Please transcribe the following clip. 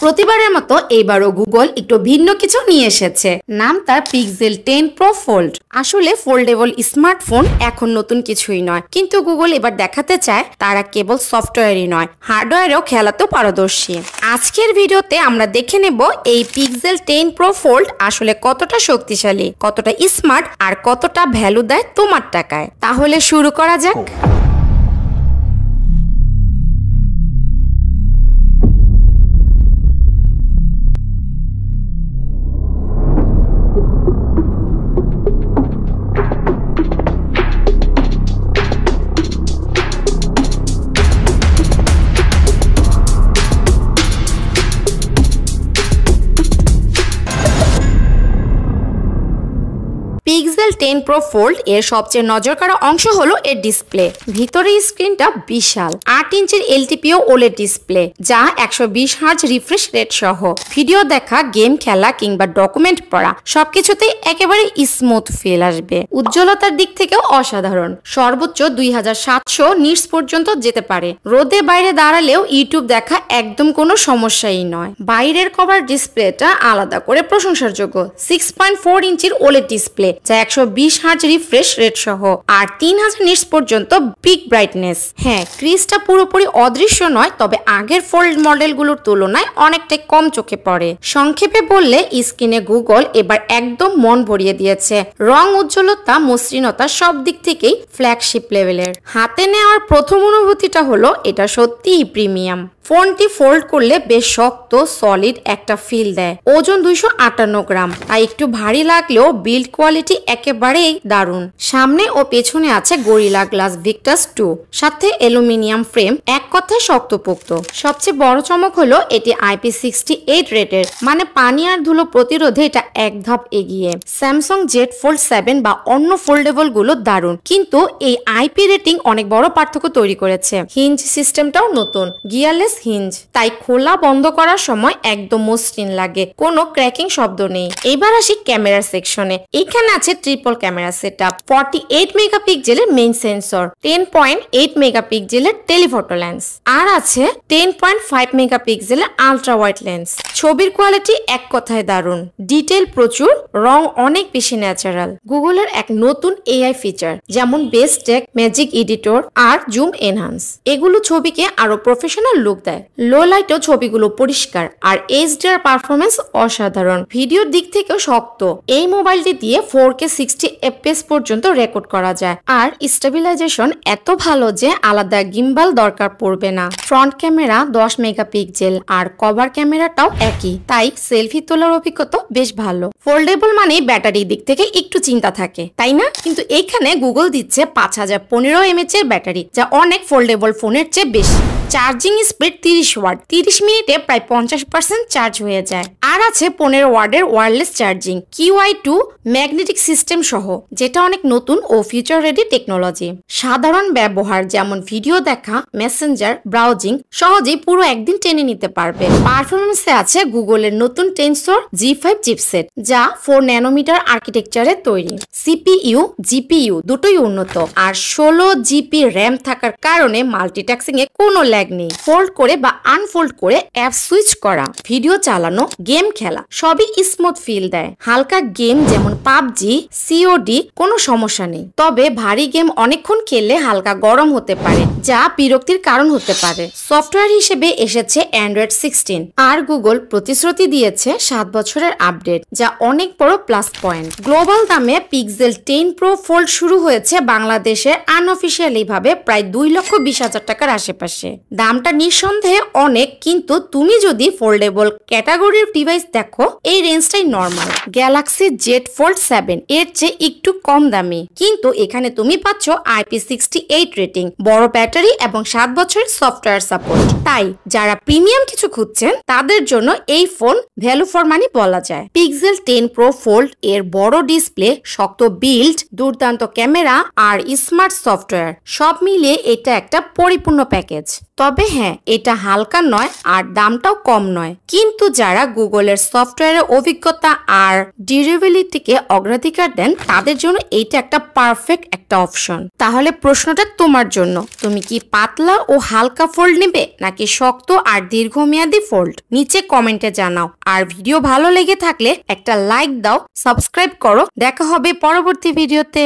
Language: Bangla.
প্রতিবারের মতো এইবারও গুগল একটু ভিন্ন কিছু নিয়ে এসেছে। নাম তার পিক্সেল 10 প্রো ফোল্ড। আসলে ফোল্ডেবল স্মার্টফোন এখন নতুন কিছুই নয়, কিন্তু গুগল এবার দেখাতে চায় তারা কেবল সফটওয়্যারই নয়, হার্ডওয়্যারেও খেলাতেও পারদর্শী। আজকের ভিডিওতে আমরা দেখে নেব এই পিক্সেল 10 প্রো ফোল্ড আসলে কতটা শক্তিশালী, কতটা স্মার্ট আর কতটা ভ্যালু দেয় তোমার টাকায়। তাহলে শুরু করা যাক। পিক্সেল 10 প্রো ফোল্ড এর সবচেয়ে নজর কাড়া অংশ হলো এর ডিসপ্লে। ভিতরে স্ক্রিনটা বিশাল 8 ইঞ্চির এলটিপিও ওলেড ডিসপ্লে, যা 120 হার্জ রিফ্রেশ রেট সহ ভিডিও দেখা, গেম খেলা কিংবা ডকুমেন্ট পড়া সবকিছুতেই একেবারে স্মুথ ফিল আসবে। উজ্জ্বলতার দিক থেকেও অসাধারণ, সর্বোচ্চ 2700 নিটস পর্যন্ত যেতে পারে। রোদে বাইরে দাঁড়ালেও ইউটিউব দেখা একদম কোনো সমস্যাই নয়। বাইরের কভার ডিসপ্লেটা আলাদা করে প্রশংসার যোগ্য। 6.4 ইঞ্চির ওলেড ডিসপ্লে, যা 120 হার্জ রিফ্রেশ রেট সহ আর 3000 নিটস পর্যন্ত পিক ব্রাইটনেস। হ্যাঁ, ক্রিজটা পুরোপুরি অদৃশ্য নয়, তবে আগের ফোল্ড মডেলগুলোর তুলনায় অনেকটাই কম চোখে পড়ে। সংক্ষেপে বললে স্ক্রিনে গুগল এবার একদম মন ভরিয়ে দিয়েছে। রং, উজ্জ্বলতা, মসৃণতা সব দিক থেকেই ফ্ল্যাগশিপ লেভেলের। হাতে নেওয়ার প্রথম অনুভূতিটা হলো এটা সত্যিই প্রিমিয়াম। ফোনটি ফোল্ড করলে বেশ শক্ত সলিড একটা ফিল দেয়। ওজন 258 গ্রাম, তাই একটু ভারী লাগলেও বিল্ড কোয়ালিটি একেবারেই দারুণ। সামনে ও পেছনে আছে গরিলা গ্লাস ভিক্টাস 2, সাথে অ্যালুমিনিয়াম ফ্রেম, এক কথায় শক্তপোক্ত। সবচেয়ে বড় চমক হলো এটি IP68 রেটের, মানে পানি আর ধুলো প্রতিরোধে এটা এক ধাপ এগিয়ে। স্যামসাং জেড ফোল্ড 7 বা অন্য ফোল্ডেবল গুলো দারুণ, কিন্তু এই IP রেটিং অনেক বড় পার্থক্য তৈরি করেছে। হিঞ্জ সিস্টেমটাও নতুন, গিয়ারলেস হিঞ্জ, তাই খোলা বন্ধ করার সময় একদম মসৃণ লাগে, কোনো ক্র্যাকিং শব্দ নেই। এবার আসি ক্যামেরার সেকশনে। এখানে আছে ট্রিপল ক্যামেরা সেটআপ, 48 মেগাপিক্সেলের মেইন সেন্সর, 10.8 মেগাপিক্সেলের টেলিফটো লেন্স, আর আছে 10.5 মেগাপিক্সেলের আলট্রা ওয়াইড লেন্স। ছবির কোয়ালিটি এক কথায় দারুণ, ডিটেল প্রচুর, রং অনেক বেশি ন্যাচারাল। গুগলের এক নতুন এআই ফিচার, যেমন বেস্ট টেক, ম্যাজিক এডিটর আর জুম এনহান্স, এগুলো ছবিকে আরো প্রফেশনাল লুক দেয়। লো লাইটেও ছবিগুলো পরিষ্কার আর এইচডিআর পারফরমেন্স অসাধারণ। ভিডিওর দিক থেকেও শক্ত। এই মোবাইলটি দিয়ে 4K 60 FPS পর্যন্ত রেকর্ড করা যায়, আর স্টেবিলাইজেশন এত ভালো যে আলাদা গিম্বাল দরকার পড়বে না। ফ্রন্ট ক্যামেরা 10 মেগাপিক্সেল আর কভার ক্যামেরাটাও একই, তাই সেলফি তোলার অভিজ্ঞতা বেশ ভালো। ফোল্ডেবল মানে ব্যাটারির দিক থেকে একটু চিন্তা থাকে, তাই না? কিন্তু এখানে গুগল দিচ্ছে 5015 mAh এর ব্যাটারি, যা অনেক ফোল্ডেবল ফোনের চেয়ে বেশি। চার্জিং স্পিড 30 ওয়াট, 30 মিনিটে প্রায় 50% চার্জ হয়ে যায়। আর আছে 15 ওয়াটের wireless charging, QI2 magnetic system সহ, যেটা অনেক নতুন ও ফিউচার রেডি টেকনোলজি। সাধারণ ব্যবহার যেমন ভিডিও দেখা, মেসেঞ্জার, ব্রাউজিং সহজেই পুরো একদিন টেনে নিতে পারবে। পারফরমেন্সে আছে গুগলের নতুন টেনসর G5 চিপসেট, যা 4 ন্যানোমিটার আর্কিটেকচারে তৈরি। CPU, GPU দুটোই উন্নত, আর 16 GB র্যাম থাকার কারণে মাল্টিটাস্কিং এ কোনো ল্যাগ নেই। ফোল্ড করে বা আনফোল্ড করে অ্যাপ সুইচ করা, ভিডিও চালানো, গেম খেলা সবই স্মুথ ফিল দেয়। হালকা গেম যেমন পাবজি, COD কোনো সমস্যা নেই, তবে ভারী গেম অনেকক্ষণ খেললে হালকা গরম হতে পারে, যা বিরক্তির কারণ হতে পারে। সফটওয়্যার হিসেবে এসেছে Android 16, আর গুগল প্রতিশ্রুতি দিয়েছে 7 বছরের আপডেট, যা অনেক বড় প্লাস পয়েন্ট। গ্লোবাল দামে পিক্সেল 10 প্রো ফোল্ড শুরু হয়েছে বাংলাদেশে আনঅফিসিয়ালি ভাবে প্রায় 2,20,000 টাকার আশেপাশে। দামটা নিঃসন্দেহে নিঃসন্দেহে অনেক, কিন্তু তুমি যদি ফোল্ডেবল ক্যাটাগরির ডিভাইস দেখো এই রেঞ্জটাই নরমাল। গ্যালাক্সি জেড ফোল্ড 7 এর চেয়ে একটু কম দামি, কিন্তু এখানে তুমি পাচ্ছ IP68 রেটিং, বড় ব্যাটারি এবং 7 বছরের সফটওয়্যার সাপোর্ট। তাই যারা প্রিমিয়াম কিছু খুঁজছেন তাদের জন্য এই ফোন ভ্যালু ফর মানি বলা যায়। পিক্সেল 10 প্রো ফোল্ড এর বড় ডিসপ্লে, শক্ত বিল্ড, দুর্দান্ত ক্যামেরা আর স্মার্ট সফটওয়্যার সব মিলিয়ে এটা একটা পরিপূর্ণ প্যাকেজ। তবে হ্যাঁ, এটা হালকা নয় আর দামটাও কম নয়, কিন্তু যারা গুগলের সফটওয়্যারের অভিজ্ঞতা আর ডিউরেবিলিটিকে অগ্রাধিকার দেন তাদের জন্য এইটা একটা পারফেক্ট একটা অপশন। তাহলে প্রশ্নটা তোমার জন্য, তুমি কি পাতলা ও হালকা ফোল্ড নেবে নাকি শক্ত আর দীর্ঘমেয়াদী ফোল্ড? নিচে কমেন্টে জানাও। আর ভিডিও ভালো লেগে থাকলে একটা লাইক দাও, সাবস্ক্রাইব করো। দেখা হবে পরবর্তী ভিডিওতে।